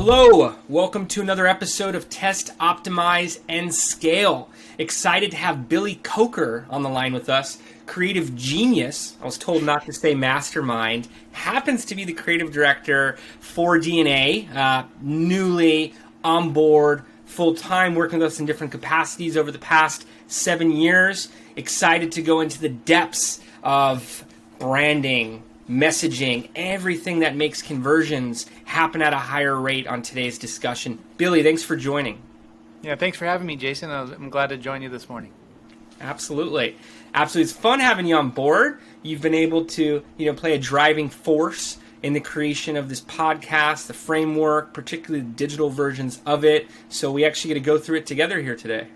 Hello, welcome to another episode of Test, Optimize, and Scale. Excited to have Billy Coker on the line with us, creative genius. I was told not to say mastermind. Happens to be the creative director for DNA, newly on board, full-time, working with us in different capacities over the past 7 years. Excited to go into the depths of branding, messaging, everything that makes conversions happen at a higher rate on today's discussion. Billy, thanks for joining. Yeah, thanks for having me, Jason. I'm glad to join you this morning. Absolutely. It's fun having you on board. You've been able to, play a driving force in the creation of this podcast, the framework, particularly the digital versions of it. So we actually get to go through it together here today.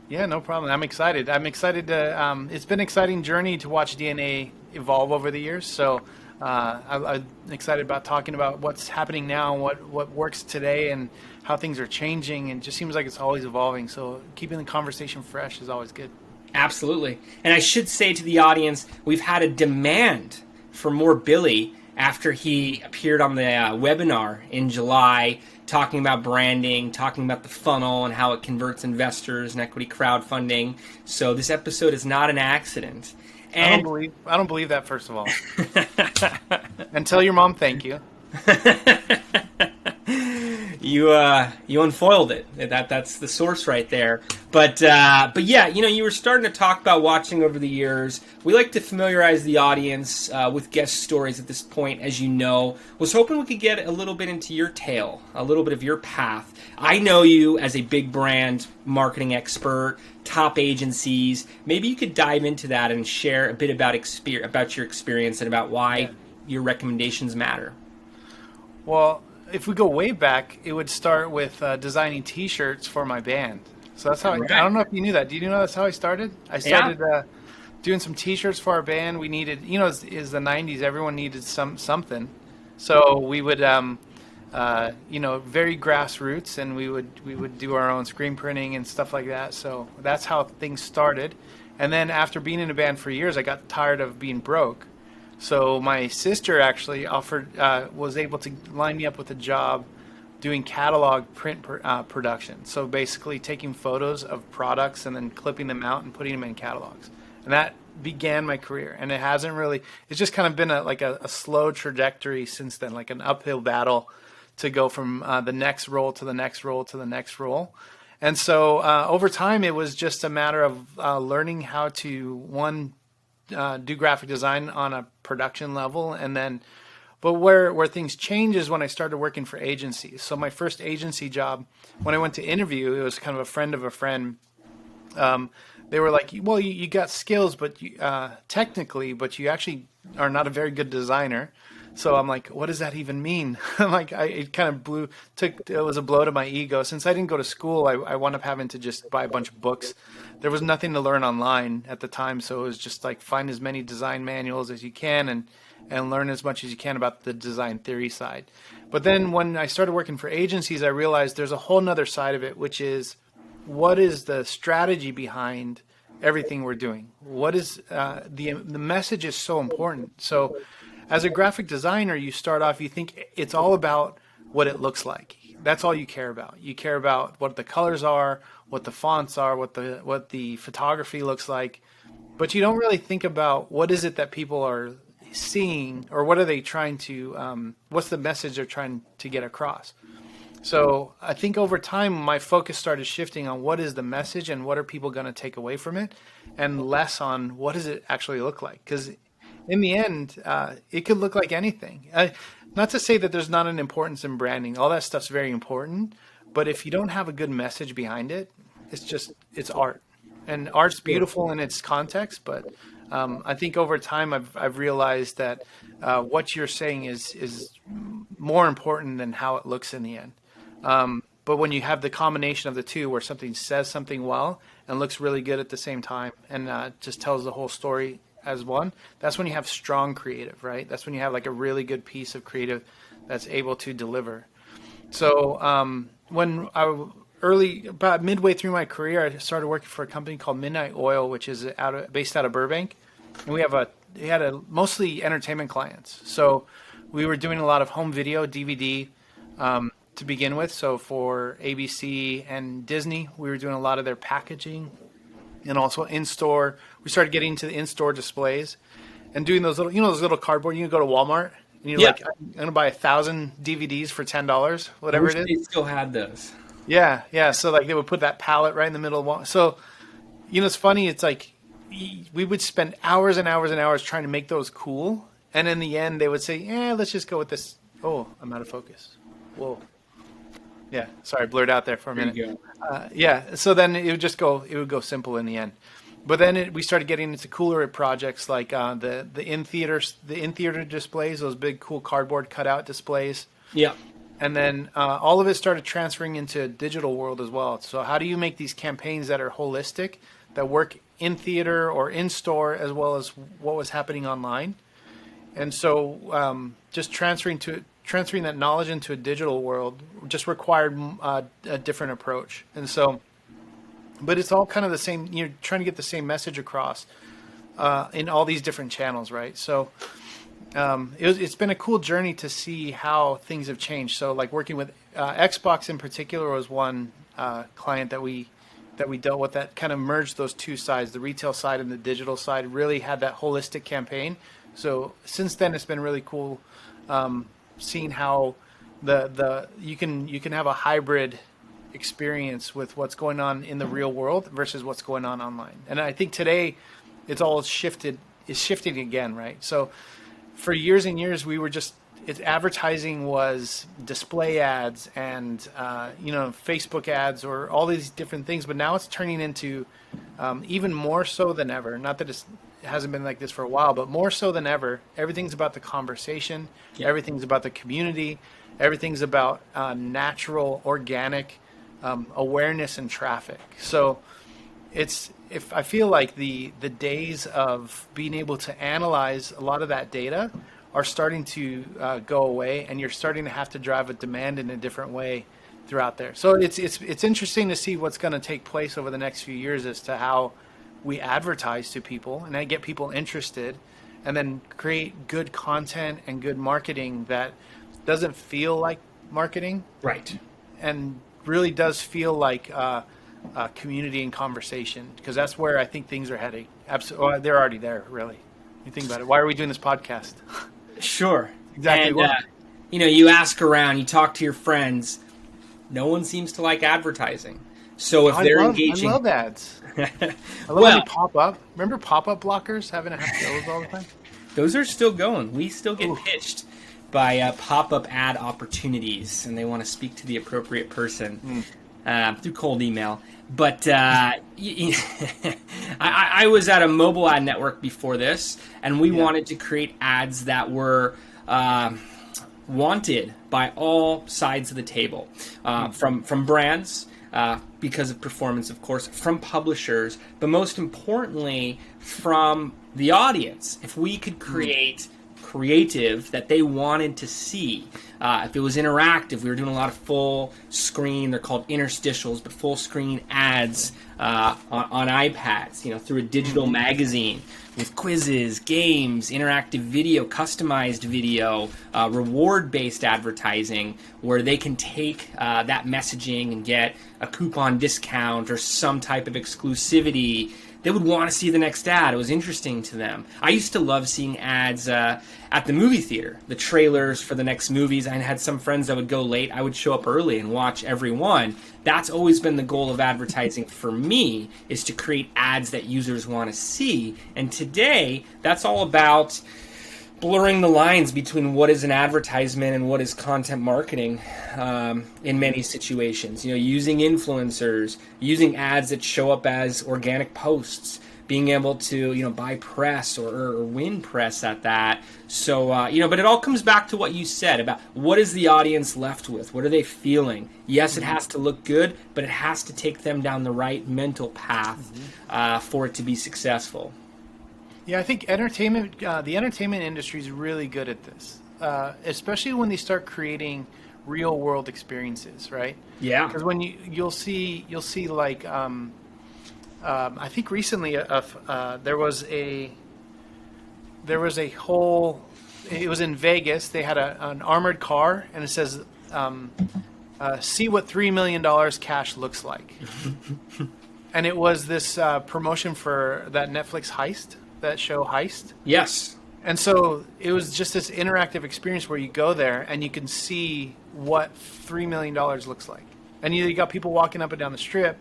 Yeah, no problem. I'm excited. To. It's been an exciting journey to watch DNA evolve over the years. So I'm excited about talking about what's happening now, what works today, and how things are changing. And it just seems like it's always evolving. So keeping the conversation fresh is always good. Absolutely. And I should say to the audience, we've had a demand for more Billy after he appeared on the webinar in July, talking about branding, talking about the funnel and how it converts investors and equity crowdfunding. So this episode is not an accident. And I don't believe that, first of all. And tell your mom thank you. You unfoiled it. That's the source right there. But yeah, you were starting to talk about watching over the years. We like to familiarize the audience with guest stories at this point, as you know. Was hoping we could get a little bit into your tale, a little bit of your path. I know you as a big brand marketing expert, top agencies. Maybe you could dive into that and share a bit about your experience and about why your recommendations matter. Well, if we go way back, it would start with designing T-shirts for my band. So that's how I don't know if you knew that. Do you know that's how I started? I started doing some T-shirts for our band. We needed, is the 90s. Everyone needed something. So we would, very grassroots, and we would do our own screen printing and stuff like that. So that's how things started. And then after being in a band for years, I got tired of being broke. So my sister actually was able to line me up with a job doing catalog print production. So basically taking photos of products and then clipping them out and putting them in catalogs. And that began my career. And it's just kind of been a slow trajectory since then, like an uphill battle to go from the next role to the next role to the next role. And so over time, it was just a matter of learning how to, do graphic design on a production level, but where things change is when I started working for agencies. So my first agency job, when I went to interview, it was kind of a friend of a friend. They were like, well, you got skills, but technically, but you actually are not a very good designer. So I'm like, what does that even mean? It was a blow to my ego. Since I didn't go to school, I wound up having to just buy a bunch of books. There was nothing to learn online at the time, so it was just like find as many design manuals as you can and learn as much as you can about the design theory side. But then when I started working for agencies, I realized there's a whole nother side of it, which is what is the strategy behind everything we're doing? What is the message is so important. So as a graphic designer, you start off, you think it's all about what it looks like. That's all you care about. You care about what the colors are, what the fonts are, what the photography looks like, but you don't really think about what is it that people are seeing, or what are they trying to, what's the message they're trying to get across. So I think over time, my focus started shifting on what is the message and what are people going to take away from it, and less on what does it actually look like. Because in the end, it could look like anything. Not to say that there's not an importance in branding. All that stuff's very important. But if you don't have a good message behind it, it's art. And art's beautiful in its context. But I think over time, I've realized that what you're saying is more important than how it looks in the end. But when you have the combination of the two, where something says something well and looks really good at the same time, and just tells the whole story as one, that's when you have strong creative, right? That's when you have like a really good piece of creative that's able to deliver. So about midway through my career, I started working for a company called Midnight Oil, which is based out of Burbank, and we had mostly entertainment clients. So we were doing a lot of home video, DVD, to to begin with. So for ABC and Disney, we were doing a lot of their packaging, and also in-store. We started getting into the in-store displays and doing those little, those little cardboard. You can go to Walmart and you're like, I'm going to buy 1,000 DVDs for $10, whatever it is. They still had those. Yeah. So like they would put that pallet right in the middle of Walmart. So, it's funny. It's like we would spend hours and hours and hours trying to make those cool. And in the end, they would say, let's just go with this. Oh, I'm out of focus. Whoa. Yeah, sorry, blurred out there for a minute. There you go. So then it would go simple in the end. But then we started getting into cooler projects like the in theater displays, those big cool cardboard cutout displays. Yeah. And then all of it started transferring into a digital world as well. So how do you make these campaigns that are holistic, that work in theater or in store, as well as what was happening online? And so just transferring that knowledge into a digital world just required a different approach. And so, but it's all kind of the same. You're trying to get the same message across in all these different channels, right? So it's been a cool journey to see how things have changed. So like working with Xbox in particular was one client that we dealt with that kind of merged those two sides, the retail side and the digital side, really had that holistic campaign. So since then, it's been really cool seeing how you can have a hybrid experience with what's going on in the real world versus what's going on online. And I think today it's all shifting again, right? So for years and years, advertising was display ads and Facebook ads or all these different things, but now it's turning into even more so than ever. Not that it hasn't been like this for a while, but more so than ever, everything's about the conversation. Yeah. Everything's about the community. Everything's about natural, organic awareness and traffic. So I feel like the days of being able to analyze a lot of that data are starting to go away, and you're starting to have to drive a demand in a different way throughout there. So it's interesting to see what's going to take place over the next few years as to how we advertise to people and get people interested, and then create good content and good marketing that doesn't feel like marketing, right? And really does feel like community and conversation, because that's where I think things are heading. Absolutely, they're already there. Really, you think about it. Why are we doing this podcast? Sure, exactly. And, you ask around, you talk to your friends. No one seems to like advertising. So if they're engaging, I love ads. I love when they pop up. Remember pop-up blockers having to have those all the time? Those are still going. We still get pitched by pop-up ad opportunities, and they want to speak to the appropriate person through cold email. But I was at a mobile ad network before this, and we wanted to create ads that were wanted by all sides of the table, from brands, because of performance, of course, from publishers, but most importantly, from the audience. If we could create creative that they wanted to see, if it was interactive, we were doing a lot of full screen, they're called interstitials, but full screen ads on iPads, through a digital magazine with quizzes, games, interactive video, customized video, reward-based advertising, where they can take that messaging and get a coupon discount or some type of exclusivity. They would want to see the next ad. It was interesting to them. I used to love seeing ads at the movie theater, the trailers for the next movies. I had some friends that would go late. I would show up early and watch every one. That's always been the goal of advertising for me, is to create ads that users want to see. And today, that's all about blurring the lines between what is an advertisement and what is content marketing in many situations. Using influencers, using ads that show up as organic posts, being able to buy press or win press at that. So but it all comes back to what you said about what is the audience left with? What are they feeling? Yes, it has to look good, but it has to take them down the right mental path for it to be successful. Yeah, I think the entertainment industry is really good at this, especially when they start creating real world experiences, right? Yeah. Because when you'll see like I think recently there was a whole. It was in Vegas. They had an armored car, and it says see what $3 million cash looks like. And it was this promotion for that Netflix that show Heist. Yes. And so it was just this interactive experience where you go there and you can see what $3 million looks like. And you got people walking up and down the strip,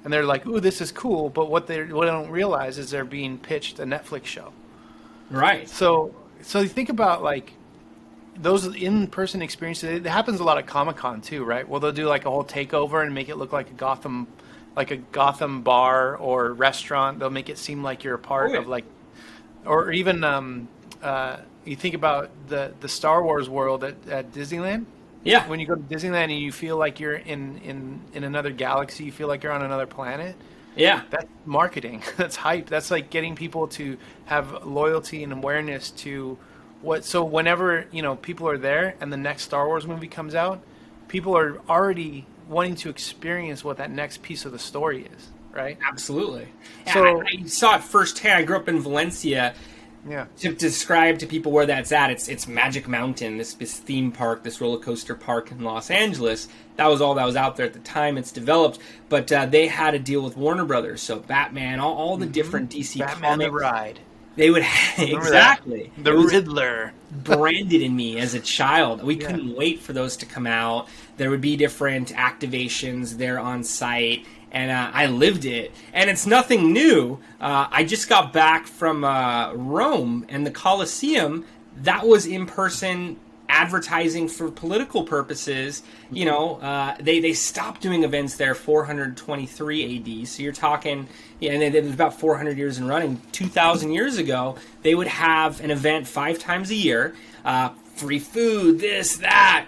and they're like, "Ooh, this is cool," but what they don't realize is they're being pitched a Netflix show. Right. So you think about like those in-person experiences. It happens a lot at Comic-Con too, right? Well, they'll do like a whole takeover and make it look like a Gotham bar or restaurant. They'll make it seem like you're a part of like, or even you think about the Star Wars world at Disneyland. Yeah. When you go to Disneyland and you feel like you're in another galaxy, you feel like you're on another planet. Yeah. That's marketing. That's hype. That's like getting people to have loyalty and awareness to what. So whenever, people are there and the next Star Wars movie comes out, people are already wanting to experience what that next piece of the story is, right? Absolutely. So I saw it firsthand. I grew up in Valencia. Yeah. To describe to people where that's at, it's Magic Mountain, this theme park, this roller coaster park in Los Angeles. That was all that was out there at the time. It's developed, but they had a deal with Warner Brothers, so Batman, all the different DC Batman comics. the Ride. They would exactly the Riddler branded in me as a child. We couldn't wait for those to come out. There would be different activations there on site. And I lived it. And it's nothing new. I just got back from Rome, and the Colosseum, that was in-person advertising for political purposes. They stopped doing events there 423 AD. So you're talking, and it was about 400 years in running. 2,000 years ago, they would have an event 5 times a year. Free food, this, that,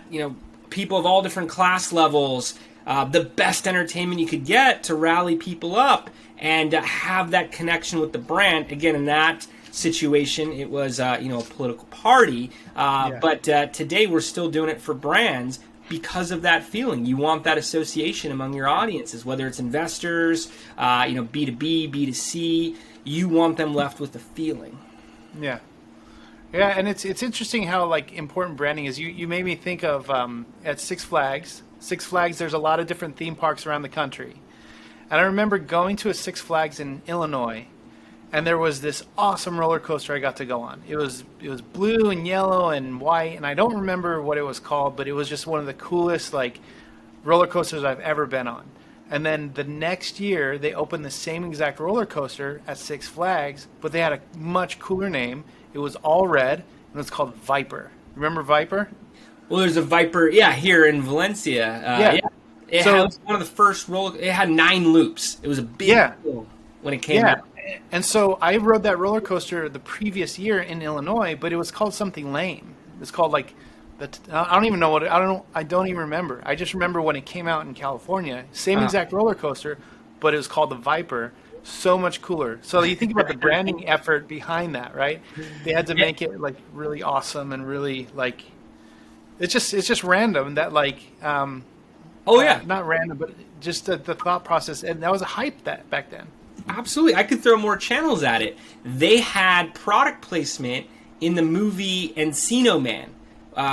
people of all different class levels. The best entertainment you could get to rally people up and have that connection with the brand. Again, in that situation, it was a political party. But today we're still doing it for brands because of that feeling. You want that association among your audiences, whether it's investors, B2B, B2C. You want them left with a feeling. Yeah. Yeah, and it's interesting how like important branding is. You made me think of at Six Flags. Six Flags, there's a lot of different theme parks around the country. And I remember going to a Six Flags in Illinois, and there was this awesome roller coaster I got to go on. It was blue and yellow and white, and I don't remember what it was called, but it was just one of the coolest like roller coasters I've ever been on. And then the next year, they opened the same exact roller coaster at Six Flags, but they had a much cooler name. It was all red, and it was called Viper. Remember Viper? Well, there's a Viper, here in Valencia. It had one of the first it had 9 loops. It was a big deal when it came out. And so I rode that roller coaster the previous year in Illinois, but it was called something lame. It's called like I don't even know what I don't even remember. I just remember when it came out in California, same exact roller coaster, but it was called the Viper. So much cooler. So you think about the branding effort behind that, right? They had to make it like really awesome and really like. It's just random that like. Not random, but just the thought process, and that was a hype that back then. Absolutely, I could throw more channels at it. They had product placement in the movie Encino Man,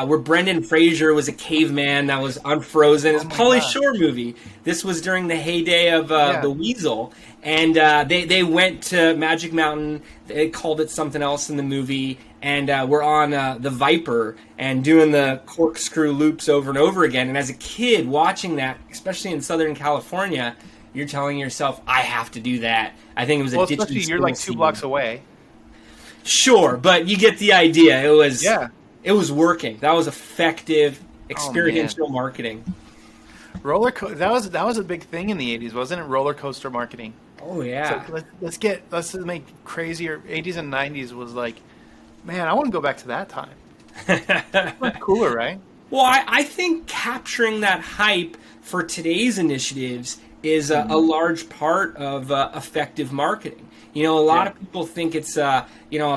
where Brendan Fraser was a caveman that was unfrozen. It's a Pauly Shore movie. This was during the heyday of the Weasel, and they went to Magic Mountain. They called it something else in the movie, and we're on the Viper and doing the corkscrew loops over and over again. And as a kid watching that, especially in Southern California, you're telling yourself, I have to do that. I think it was especially you're like 2 blocks away. Sure, but you get the idea. It was working. That was effective experiential marketing. That was a big thing in the 80s, wasn't it? Roller coaster marketing. Oh yeah. So let's make crazier. 80s and 90s was like, man, I want to go back to that time. It's cooler, right? Well, I think capturing that hype for today's initiatives is a large part of effective marketing. A lot of people think it's, I'll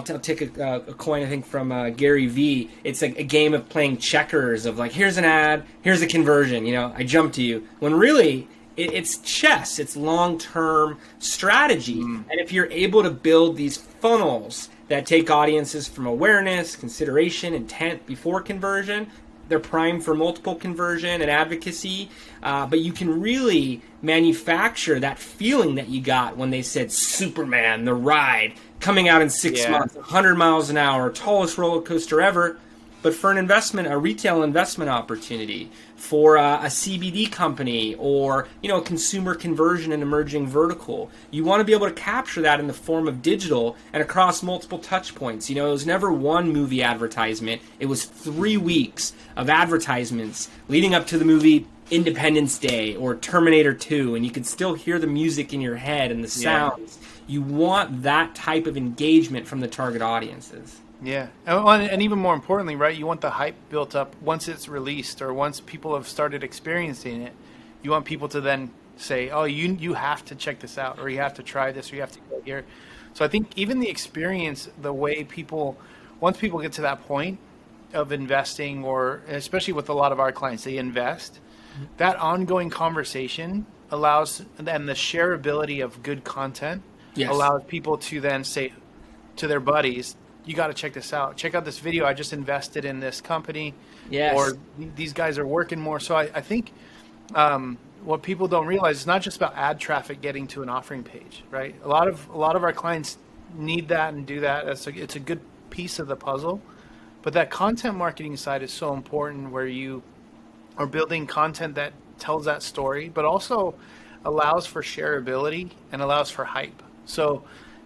take a coin, I think, from Gary Vee. It's like a game of playing checkers of like, here's an ad, here's a conversion, I jump to you. When really, it's chess. It's long-term strategy. And if you're able to build these funnels that take audiences from awareness, consideration, intent before conversion, they're primed for multiple conversion and advocacy, but you can really manufacture that feeling that you got when they said Superman, the ride, coming out in 6 months, 100 miles an hour, tallest roller coaster ever. But for an investment, a retail investment opportunity, for a CBD company, or a consumer conversion and emerging vertical, you want to be able to capture that in the form of digital and across multiple touch points. It was never one movie advertisement. It was 3 weeks of advertisements leading up to the movie Independence Day or Terminator 2, and you can still hear the music in your head and the sounds. You want that type of engagement from the target audiences. Yeah, and even more importantly, right, you want the hype built up once it's released or once people have started experiencing it. You want people to then say, oh, you have to check this out, or you have to try this, or you have to go here. So I think even the experience, the way once people get to that point of investing, or especially with a lot of our clients, they invest, that ongoing conversation allows, and the shareability of good content allows people to then say to their buddies, you got to check this out. Check out this video. I just invested in this company. Yes. Or these guys are working more. So I think what people don't realize is not just about ad traffic getting to an offering page, right? A lot of our clients need that and do that. It's a good piece of the puzzle. But that content marketing side is so important, where you are building content that tells that story, but also allows for shareability and allows for hype. So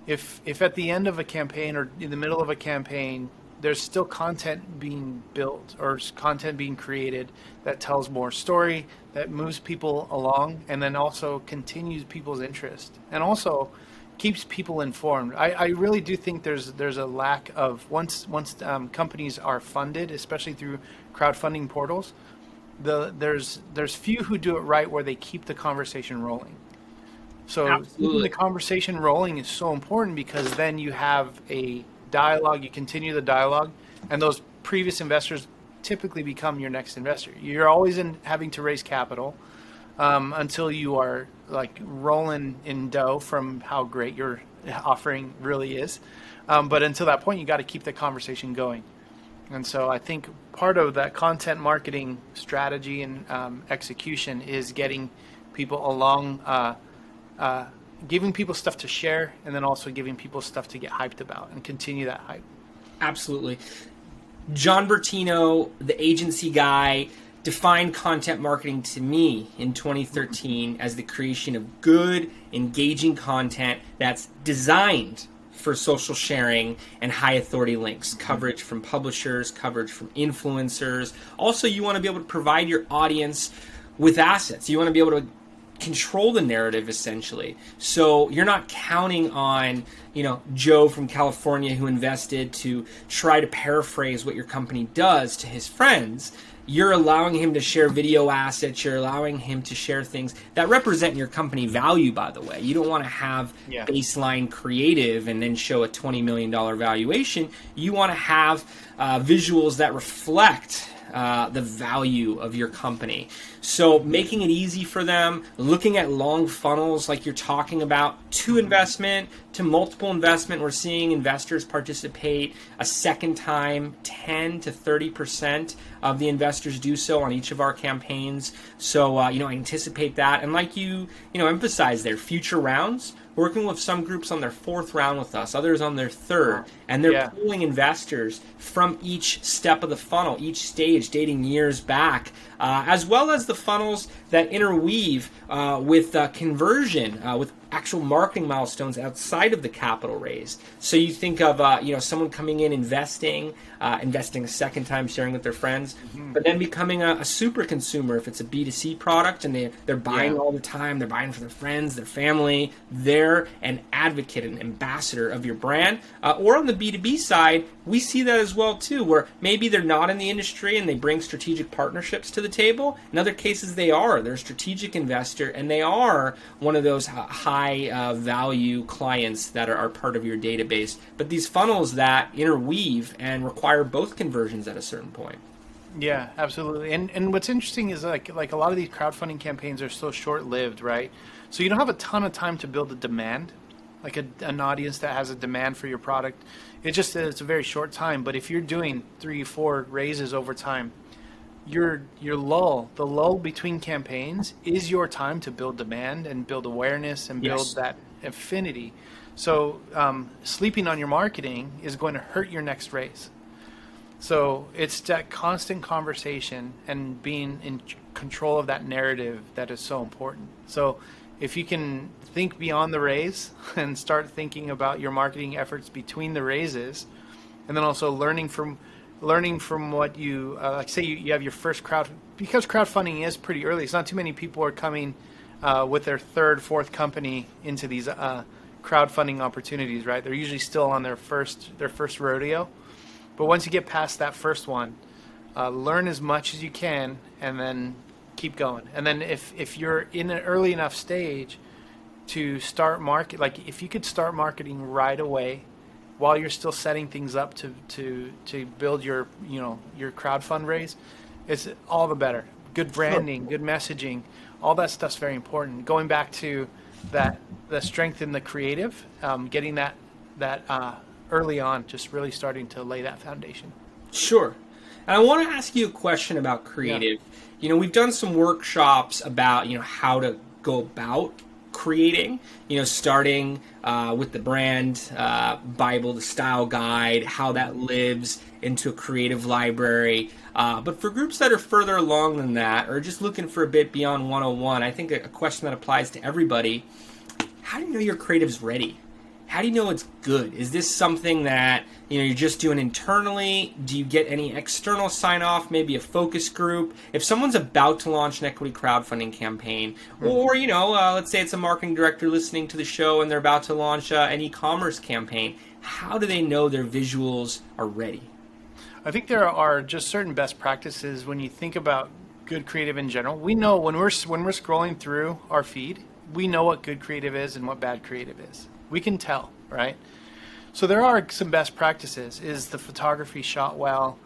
if at the end of a campaign or in the middle of a campaign, there's still content being built or content being created that tells more story, that moves people along, and then also continues people's interest, and also keeps people informed. I really do think there's a lack of, once companies are funded, especially through crowdfunding portals, there's few who do it right, where they keep the conversation rolling. So keeping the conversation rolling is so important, because then you have a dialogue, you continue the dialogue, and those previous investors typically become your next investor. You're always having to raise capital until you are like rolling in dough from how great your offering really is. But until that point, you got to keep the conversation going. And so I think part of that content marketing strategy and execution is getting people along, giving people stuff to share, and then also giving people stuff to get hyped about and continue that hype. Absolutely. John Bertino, the agency guy, defined content marketing to me in 2013 as the creation of good, engaging content that's designed for social sharing and high authority links, coverage from publishers, coverage from influencers. Also, you want to be able to provide your audience with assets. You want to be able to control the narrative, essentially. So you're not counting on, Joe from California who invested to try to paraphrase what your company does to his friends. You're allowing him to share video assets. You're allowing him to share things that represent your company value, by the way. You don't want to have baseline creative and then show a $20 million valuation. You want to have visuals that reflect the value of your company. So making it easy for them, looking at long funnels like you're talking about, to investment, to multiple investment. We're seeing investors participate a second time. 10 to 30% of the investors do so on each of our campaigns. So, I anticipate that. And like you emphasize there, future rounds, working with some groups on their 4th round with us, others on their 3rd, and they're pulling investors from each step of the funnel, each stage, dating years back, as well as the funnels that interweave with conversion, with actual marketing milestones outside of the capital raise. So you think of someone coming in, investing a second time, sharing with their friends, but then becoming a super consumer if it's a B2C product and they're buying all the time, they're buying for their friends, their family, they're an advocate, an ambassador of your brand. Or on the B2B side, we see that as well too, where maybe they're not in the industry and they bring strategic partnerships to the table. In other cases, they're a strategic investor and they are one of those high value clients that are part of your database. But these funnels that interweave and require both conversions at a certain point. Yeah, absolutely. And what's interesting is like a lot of these crowdfunding campaigns are so short-lived, right? So you don't have a ton of time to build a demand, like an audience that has a demand for your product. It's a very short time. But if you're doing 3-4 raises over time, the lull between campaigns is your time to build demand and build awareness and build Yes. that affinity. So sleeping on your marketing is going to hurt your next raise. So it's that constant conversation and being in control of that narrative that is so important. So if you can think beyond the raise and start thinking about your marketing efforts between the raises, and then also learning from what you like, say you have your first because crowdfunding is pretty early. It's not too many people are coming with their third, fourth company into these crowdfunding opportunities, right? They're usually still on their first rodeo. But once you get past that first one, learn as much as you can, and then keep going. And then if you're in an early enough stage to start like if you could start marketing right away, while you're still setting things up to build your crowd fundraise, it's all the better. Good branding, good messaging, all that stuff's very important. Going back to the strength in the creative, getting that early on, just really starting to lay that foundation. Sure. And I want to ask you a question about creative. Yeah. We've done some workshops about, how to go about creating, starting with the brand Bible, the style guide, how that lives into a creative library. But for groups that are further along than that, or just looking for a bit beyond 101, I think a question that applies to everybody: how do you know your creative's ready? How do you know it's good? Is this something that you're just doing internally? Do you get any external sign-off, maybe a focus group? If someone's about to launch an equity crowdfunding campaign, or let's say it's a marketing director listening to the show and they're about to launch an e-commerce campaign, how do they know their visuals are ready? I think there are just certain best practices when you think about good creative in general. We know when we're scrolling through our feed, we know what good creative is and what bad creative is. We can tell, right? So there are some best practices. Is the photography shot well?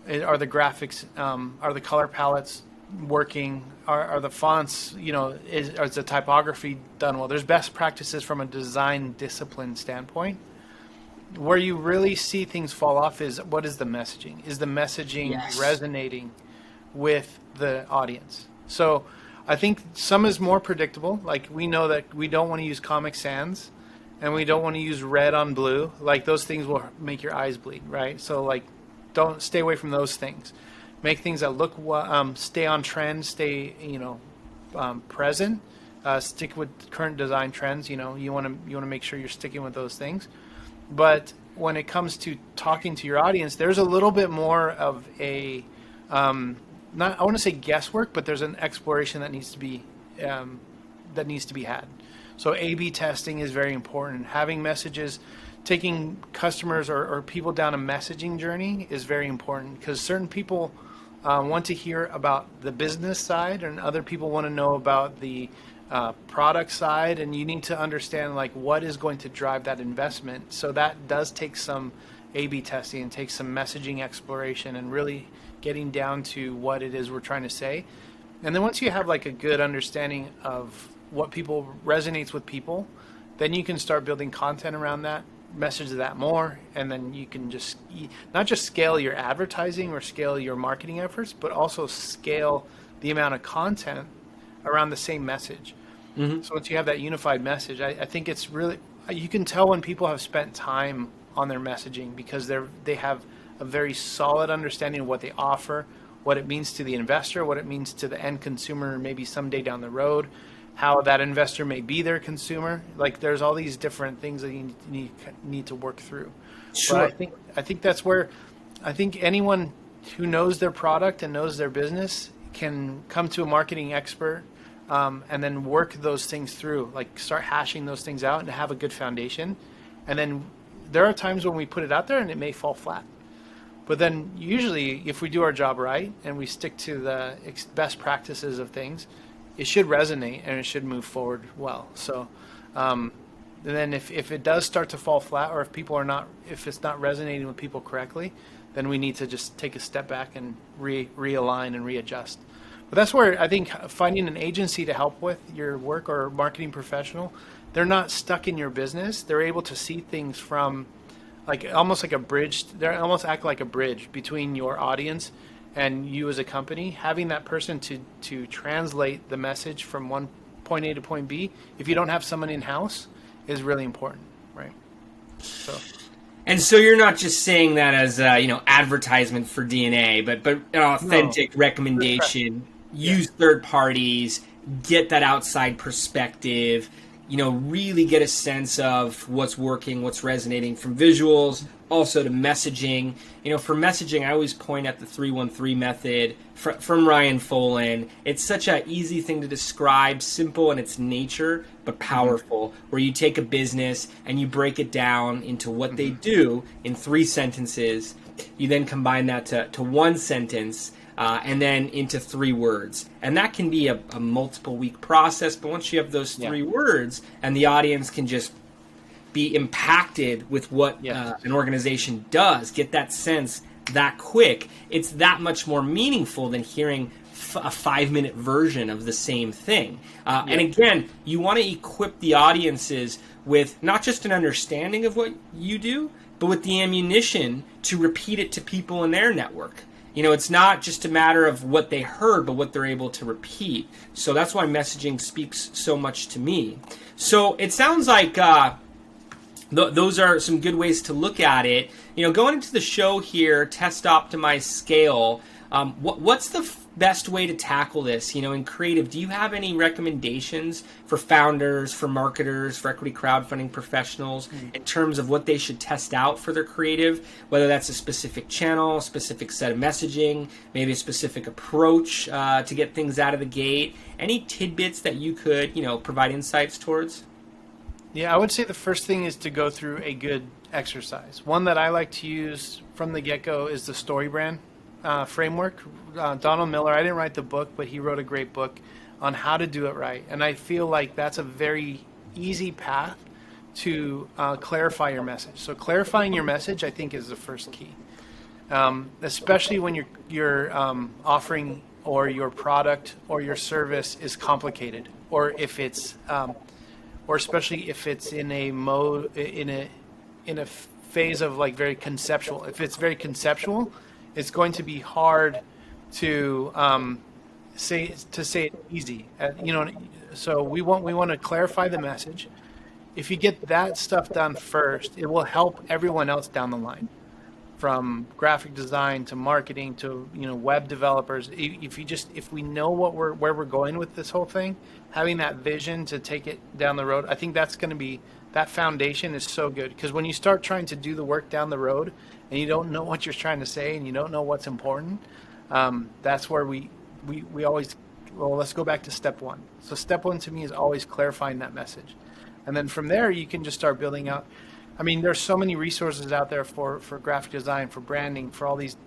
Are the graphics, are the color palettes working? Are the fonts, is the typography done well? There's best practices from a design discipline standpoint. Where you really see things fall off is, what is the messaging? Is the messaging resonating with the audience? So I think some is more predictable. Like, we know that we don't want to use Comic Sans, and we don't want to use red on blue. Like, those things will make your eyes bleed, right? So, like, don't stay away from those things. Make things that look, stay on trend, stay, present. Stick with current design trends. You want to make sure you're sticking with those things. But when it comes to talking to your audience, there's a little bit more of a, I want to say guesswork, but there's an exploration that needs to be had. So A/B testing is very important. Having messages, taking customers or people down a messaging journey is very important, because certain people want to hear about the business side, and other people want to know about the product side, and you need to understand like what is going to drive that investment. So that does take some A/B testing and take some messaging exploration and really getting down to what it is we're trying to say. And then once you have like a good understanding of what people resonates with people, then you can start building content around that, message that more, and then you can just not just scale your advertising or scale your marketing efforts, but also scale the amount of content around the same message. Mm-hmm. So once you have that unified message, I think it's really, you can tell when people have spent time on their messaging, because they have a very solid understanding of what they offer, what it means to the investor, what it means to the end consumer maybe someday down the road, how that investor may be their consumer. Like, there's all these different things that you need to work through. Sure. But I think that's where I think anyone who knows their product and knows their business can come to a marketing expert, and then work those things through, like start hashing those things out and have a good foundation. And then there are times when we put it out there and it may fall flat. But then usually if we do our job right and we stick to the best practices of things, it should resonate and it should move forward well. So, and then if it does start to fall flat, or if it's not resonating with people correctly, then we need to just take a step back and realign and readjust. But that's where I think finding an agency to help with your work, or a marketing professional, they're not stuck in your business. They're able to see things from almost like a bridge. They almost act like a bridge between your audience and you as a company, having that person to translate the message from one point A to point B, if you don't have someone in-house, is really important, right? So. And so you're not just saying that as advertisement for DNA, but an authentic recommendation. Use third parties, get that outside perspective. Really get a sense of what's working, what's resonating, from visuals, also to messaging. For messaging, I always point at the 313 method from Ryan Folan. It's such an easy thing to describe, simple in its nature, but powerful, where you take a business and you break it down into what they do in 3 sentences. You then combine that to one sentence, and then into 3 words. And that can be a multiple week process, but once you have those 3 words and the audience can just be impacted with what an organization does, get that sense that quick, it's that much more meaningful than hearing a 5-minute version of the same thing. And again, you want to equip the audiences with not just an understanding of what you do, but with the ammunition to repeat it to people in their network. It's not just a matter of what they heard, but what they're able to repeat. So that's why messaging speaks so much to me. So it sounds like those are some good ways to look at it. Going into the show here, test, optimize, scale. What's the best way to tackle this? In creative, do you have any recommendations for founders, for marketers, for equity crowdfunding professionals in terms of what they should test out for their creative, whether that's a specific channel, a specific set of messaging, maybe a specific approach to get things out of the gate? Any tidbits that you could, provide insights towards? Yeah, I would say the first thing is to go through a good exercise. One that I like to use from the get-go is the StoryBrand framework. Donald Miller, I didn't write the book, but he wrote a great book on how to do it right. And I feel like that's a very easy path to clarify your message. So clarifying your message, I think, is the first key, especially when you're offering, or your product or your service is complicated, or if it's or especially if it's in a mode, in a phase of like very conceptual. If it's very conceptual, it's going to be hard to say it easy. So we want to clarify the message. If you get that stuff done first, it will help everyone else down the line, from graphic design to marketing to web developers. If we know where we're going with this whole thing, having that vision to take it down the road, I think that's going to be, that foundation is so good. Because when you start trying to do the work down the road and you don't know what you're trying to say and you don't know what's important, that's where we always, let's go back to step 1. So step 1 to me is always clarifying that message. And then from there, you can just start building out. I mean, there's so many resources out there for graphic design, for branding, for all these,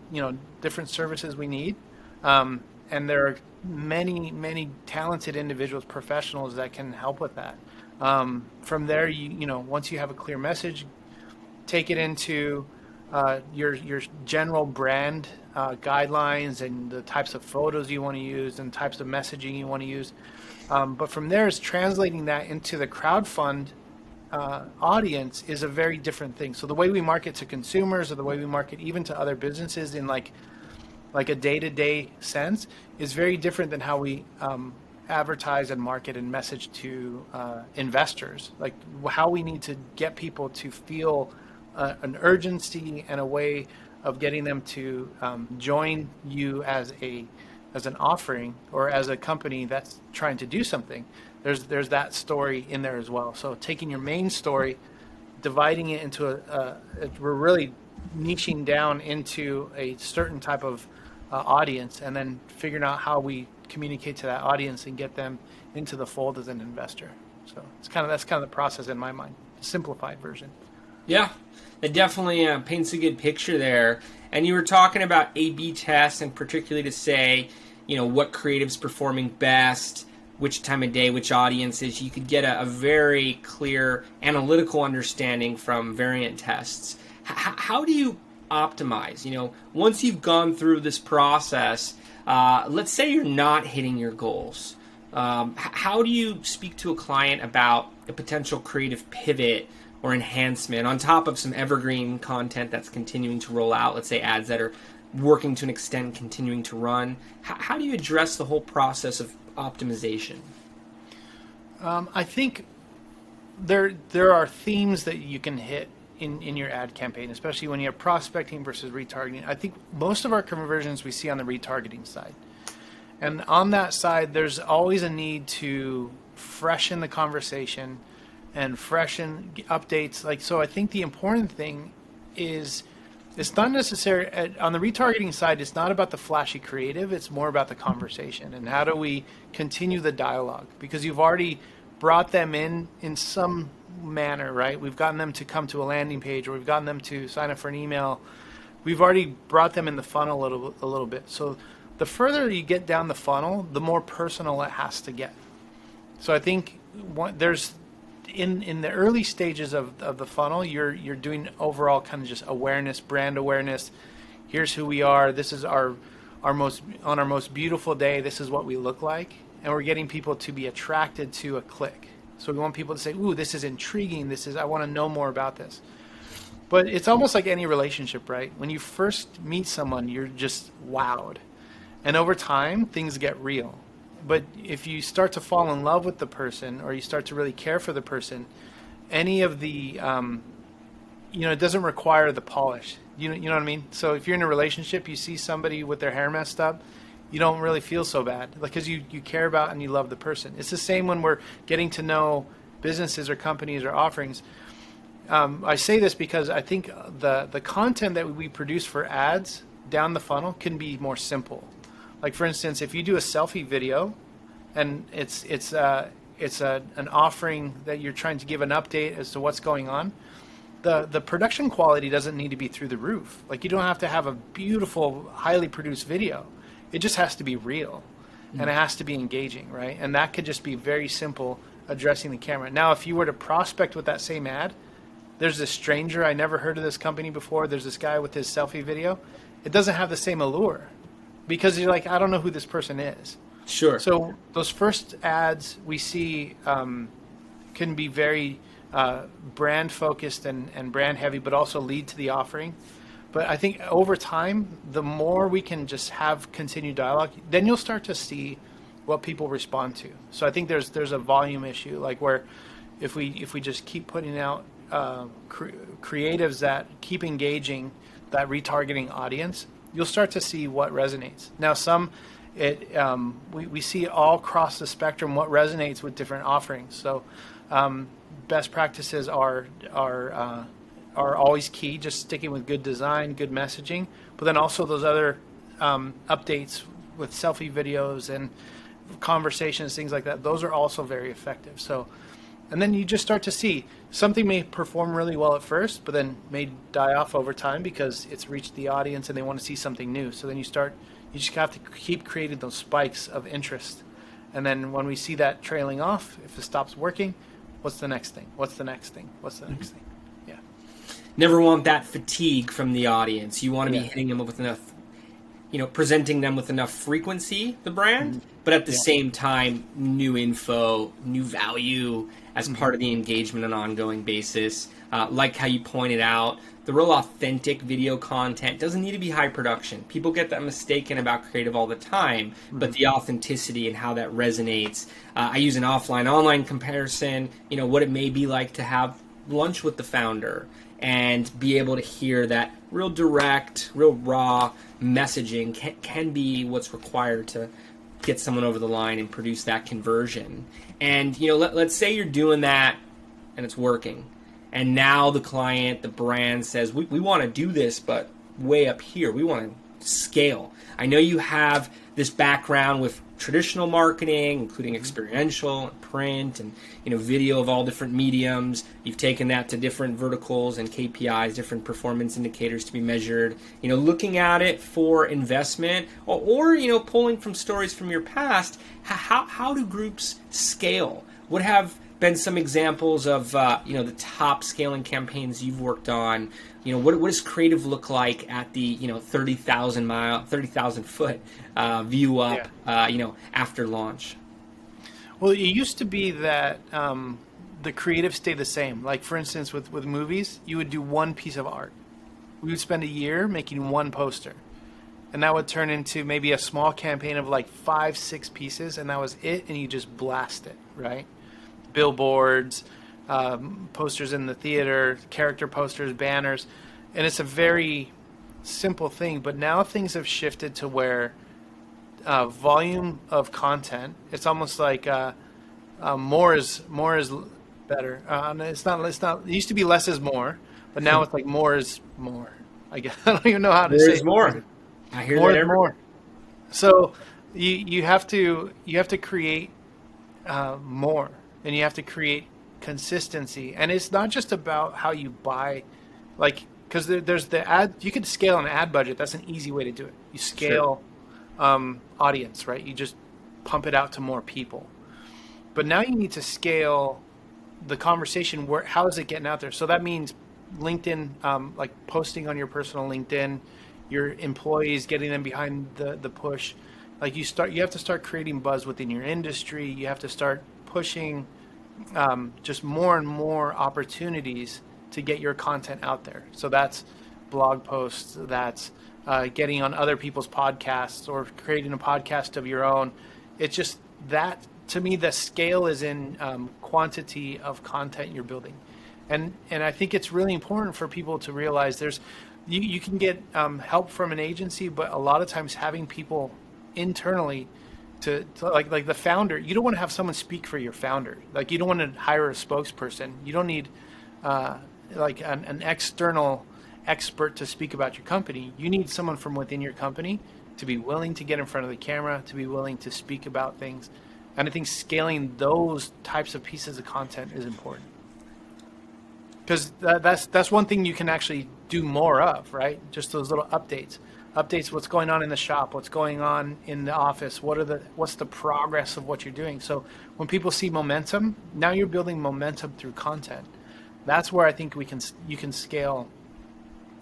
different services we need. And there are many, many talented individuals, professionals that can help with that. From there, once you have a clear message, take it into your general brand guidelines and the types of photos you want to use and types of messaging you want to use. But from there is translating that into the crowdfund audience is a very different thing. So the way we market to consumers, or the way we market even to other businesses in like a day-to-day sense, is very different than how we advertise and market and message to investors. Like how we need to get people to feel an urgency and a way of getting them to join you as an offering, or as a company that's trying to do something. There's that story in there as well. So taking your main story, dividing it into we're really niching down into a certain type of audience, and then figuring out how we communicate to that audience and get them into the fold as an investor. So that's kind of the process in my mind, simplified version. Yeah, it definitely paints a good picture there. And you were talking about A/B tests, and particularly to say, what creative's performing best, which time of day, which audiences. You could get a very clear analytical understanding from variant tests. How do you optimize? Once you've gone through this process, let's say you're not hitting your goals. How do you speak to a client about a potential creative pivot or enhancement on top of some evergreen content that's continuing to roll out? Let's say ads that are working to an extent, continuing to run. How do you address the whole process of optimization? I think there are themes that you can hit in your ad campaign, especially when you have prospecting versus retargeting. I think most of our conversions we see on the retargeting side. And on that side, there's always a need to freshen the conversation and freshen updates. Like, so I think the important thing is it's not necessary on the retargeting side. It's not about the flashy creative. It's more about the conversation and how do we continue the dialogue, because you've already brought them in some manner, right? We've gotten them to come to a landing page, or we've gotten them to sign up for an email. We've already brought them in the funnel a little bit. So the further you get down the funnel, the more personal it has to get. So I think there's in the early stages of the funnel, you're doing overall kind of just awareness, brand awareness. Here's who we are. This is our most beautiful day. This is what we look like, and we're getting people to be attracted to a click. So we want people to say, "Ooh, this is intriguing. I want to know more about this." But it's almost like any relationship, right? When you first meet someone, you're just wowed, and over time, things get real. But if you start to fall in love with the person, or you start to really care for the person, any of the, it doesn't require the polish. You know what I mean? So if you're in a relationship, you see somebody with their hair messed up, you don't really feel so bad, because you care about and you love the person. It's the same when we're getting to know businesses or companies or offerings. I say this because I think the content that we produce for ads down the funnel can be more simple. Like, for instance, if you do a selfie video and it's an offering that you're trying to give an update as to what's going on, the production quality doesn't need to be through the roof. Like, you don't have to have a beautiful, highly produced video. It just has to be real, and it has to be engaging, right? And that could just be very simple, addressing the camera. Now, if you were to prospect with that same ad, there's this stranger, I never heard of this company before, there's this guy with his selfie video. It doesn't have the same allure, because you're like, I don't know who this person is. Sure. So those first ads we see can be very brand focused and brand heavy, but also lead to the offering. But I think over time, the more we can just have continued dialogue, then you'll start to see what people respond to. So I think there's a volume issue, like where if we just keep putting out creatives that keep engaging that retargeting audience, you'll start to see what resonates. Now, we see all across the spectrum what resonates with different offerings. So best practices are always key, just sticking with good design, good messaging, but then also those other updates with selfie videos and conversations, things like that. Those are also very effective. So, and then you just start to see something may perform really well at first, but then may die off over time because it's reached the audience and they want to see something new. So then you just have to keep creating those spikes of interest. And then when we see that trailing off, if it stops working, what's the next thing? What's the next thing? What's the next thing? Yeah. Never want that fatigue from the audience. You want to be hitting them with enough, presenting them with enough frequency, the brand, but at the same time, new info, new value as part of the engagement on an ongoing basis. Like how you pointed out, the real authentic video content doesn't need to be high production. People get that mistaken about creative all the time, but the authenticity and how that resonates. I use an offline-online comparison, what it may be like to have lunch with the founder and be able to hear that real direct, real raw messaging can be what's required to get someone over the line and produce that conversion. And, let's say you're doing that and it's working. And now the client, the brand says, we want to do this, but way up here. We want to scale. I know you have this background with traditional marketing, including experiential, print, and video of all different mediums. You've taken that to different verticals and KPIs, different performance indicators to be measured. Looking at it for investment, or pulling from stories from your past. How do groups scale? What have been some examples of the top scaling campaigns you've worked on? What does creative look like at the 30,000 foot view up after launch? Well, it used to be that the creative stayed the same. Like, for instance, with movies, you would do one piece of art. We would spend a year making one poster, and that would turn into maybe a small campaign of like 5-6 pieces, and that was it, and you just blast it, right? Billboards, posters in the theater, character posters, banners, and it's a very simple thing. But now things have shifted to where volume of content, it's almost like more is better. It's not. It used to be less is more, but now it's like more is more. I guess I don't even know how to say. More is more. I hear More that is every more. So you have to create more, and you have to create consistency. And it's not just about how you buy, like, because there's the ad. You could scale an ad budget. That's an easy way to do it. You scale audience, right? You just pump it out to more people. But now you need to scale the conversation. How is it getting out there? So that means LinkedIn, like posting on your personal LinkedIn, your employees, getting them behind the push. Like you have to start creating buzz within your industry. You have to start pushing just more and more opportunities to get your content out there. So that's blog posts, that's getting on other people's podcasts or creating a podcast of your own. It's just that, to me, the scale is in quantity of content you're building. And I think it's really important for people to realize you can get help from an agency, but a lot of times having people internally to like the founder, you don't want to have someone speak for your founder. Like you don't want to hire a spokesperson. You don't need like an external expert to speak about your company. You need someone from within your company to be willing to get in front of the camera, to be willing to speak about things. And I think scaling those types of pieces of content is important. Because that's one thing you can actually do more of, right? Just those little updates, what's going on in the shop, what's going on in the office, what's the progress of what you're doing. So when people see momentum, now you're building momentum through content. That's where I think you can scale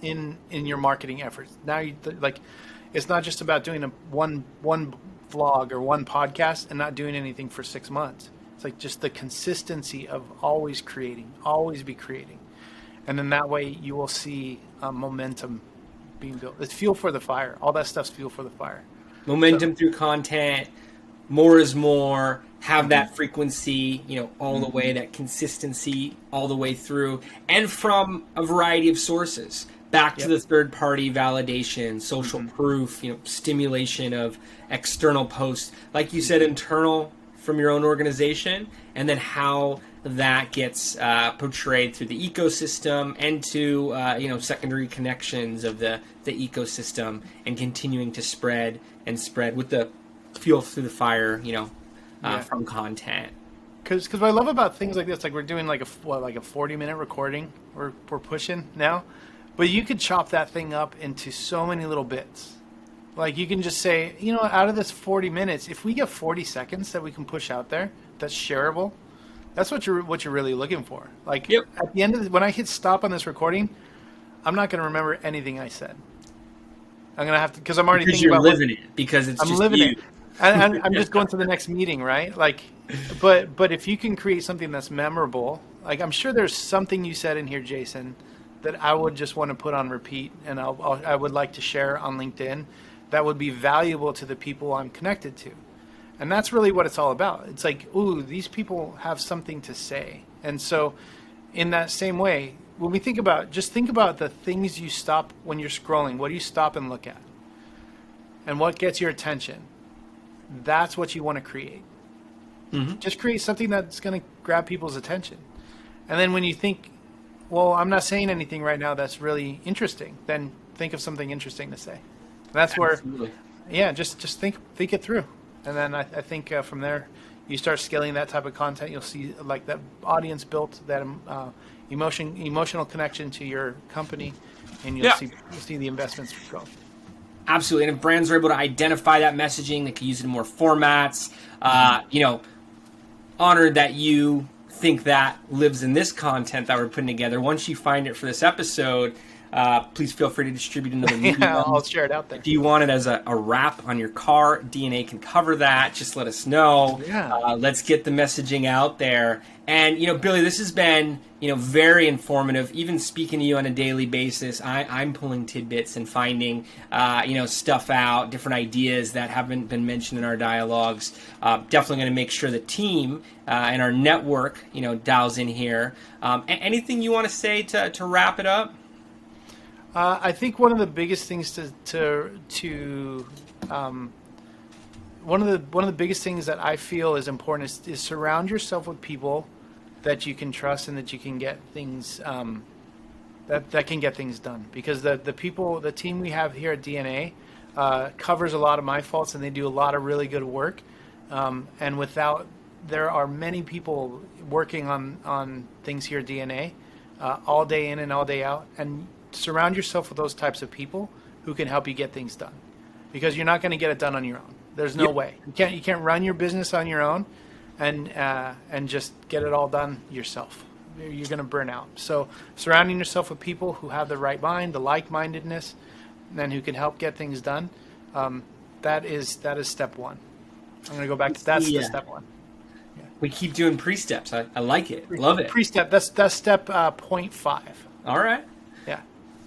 in your marketing efforts. Now it's not just about doing one vlog or one podcast and not doing anything for 6 months. It's like just the consistency of always creating, always be creating. And then that way you will see momentum being built. It's fuel for the fire. All that stuff's fuel for the fire. Momentum through content, more is more, have that frequency, all the way, that consistency all the way through, and from a variety of sources. Back to the third-party validation, social proof, stimulation of external posts. Like you said, internal from your own organization, and then how that gets portrayed through the ecosystem and to secondary connections of the ecosystem, and continuing to spread with the fuel through the fire, from content. Because what I love about things like this, like we're doing like a 40-minute recording, we're pushing now, but you could chop that thing up into so many little bits. Like you can just say, out of this 40 minutes, if we get 40 seconds that we can push out there, that's shareable. That's what you're really looking for. Like at the end of when I hit stop on this recording, I'm not going to remember anything I said. I'm going to have to, because I'm already thinking about living it, because it's I'm just living you. it. And I'm just going to the next meeting, right? Like, but if you can create something that's memorable, like I'm sure there's something you said in here, Jason, that I would just want to put on repeat, and I would like to share on LinkedIn. That would be valuable to the people I'm connected to. And that's really what it's all about. It's like, ooh, these people have something to say. And so in that same way, when we think about the things you stop when you're scrolling. What do you stop and look at? And what gets your attention? That's what you want to create. Mm-hmm. Just create something that's going to grab people's attention. And then when you think, well, I'm not saying anything right now that's really interesting, then think of something interesting to say. That's Absolutely. where, just think it through. And then I think from there, you start scaling that type of content. You'll see like that audience built, that emotional connection to your company, and you'll see the investments grow. Absolutely. And if brands are able to identify that messaging, they can use it in more formats. Honored that you think that lives in this content that we're putting together. Once you find it for this episode, please feel free to distribute another medium. Yeah, I'll share it out there. If you want it as a wrap on your car, DNA can cover that. Just let us know. Yeah. Let's get the messaging out there. And, Billy, this has been, very informative. Even speaking to you on a daily basis, I'm pulling tidbits and finding, stuff out, different ideas that haven't been mentioned in our dialogues. Definitely going to make sure the team and our network, dials in here. Anything you want to say to wrap it up? I think one of the biggest things one of the biggest things that I feel is important is surround yourself with people that you can trust and that you can get things that can get things done. Because the team we have here at DNA covers a lot of my faults, and they do a lot of really good work. And there are many people working on things here at DNA all day in and all day out, and surround yourself with those types of people who can help you get things done, because you're not going to get it done on your own. There's no way. You can't run your business on your own and just get it all done yourself. You're going to burn out. So surrounding yourself with people who have the right mind, the like-mindedness, and who can help get things done, that is step one. I'm going to go back to that's the step one. Yeah. We keep doing pre-steps. I like it. Love it. Pre-step. That's step 0.5. All right. Yeah.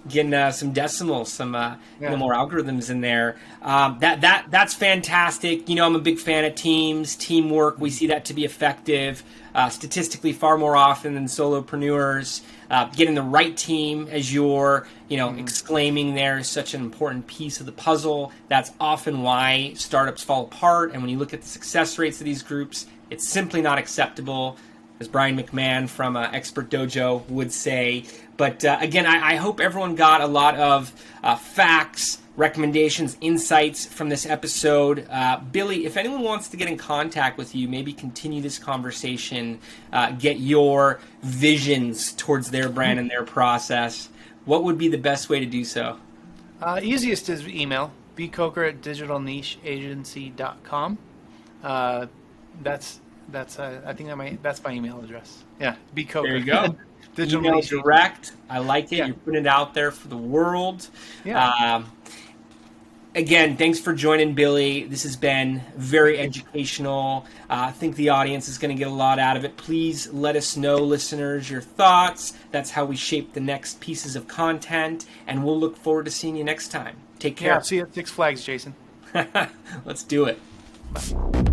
Getting some decimals, some more algorithms in there. That's fantastic. I'm a big fan of teams, teamwork. We see that to be effective statistically far more often than solopreneurs. Getting the right team, as you're exclaiming there, is such an important piece of the puzzle. That's often why startups fall apart. And when you look at the success rates of these groups, it's simply not acceptable, as Brian McMahon from Expert Dojo would say. But again, I hope everyone got a lot of facts, recommendations, insights from this episode. Billy, if anyone wants to get in contact with you, maybe continue this conversation, get your visions towards their brand and their process, what would be the best way to do so? Easiest is email, bcoker@digitalnicheagency.com. That's my email address. Yeah, bcoker. There you go. Digital Email niche. direct. I like it. Yeah. You're putting it out there for the world. Yeah. Again, thanks for joining, Billy. This has been very educational. I think the audience is going to get a lot out of it. Please let us know, listeners, your thoughts. That's how we shape the next pieces of content, and we'll look forward to seeing you next time. Take care. Yeah, see you at Six Flags, Jason. Let's do it. Bye.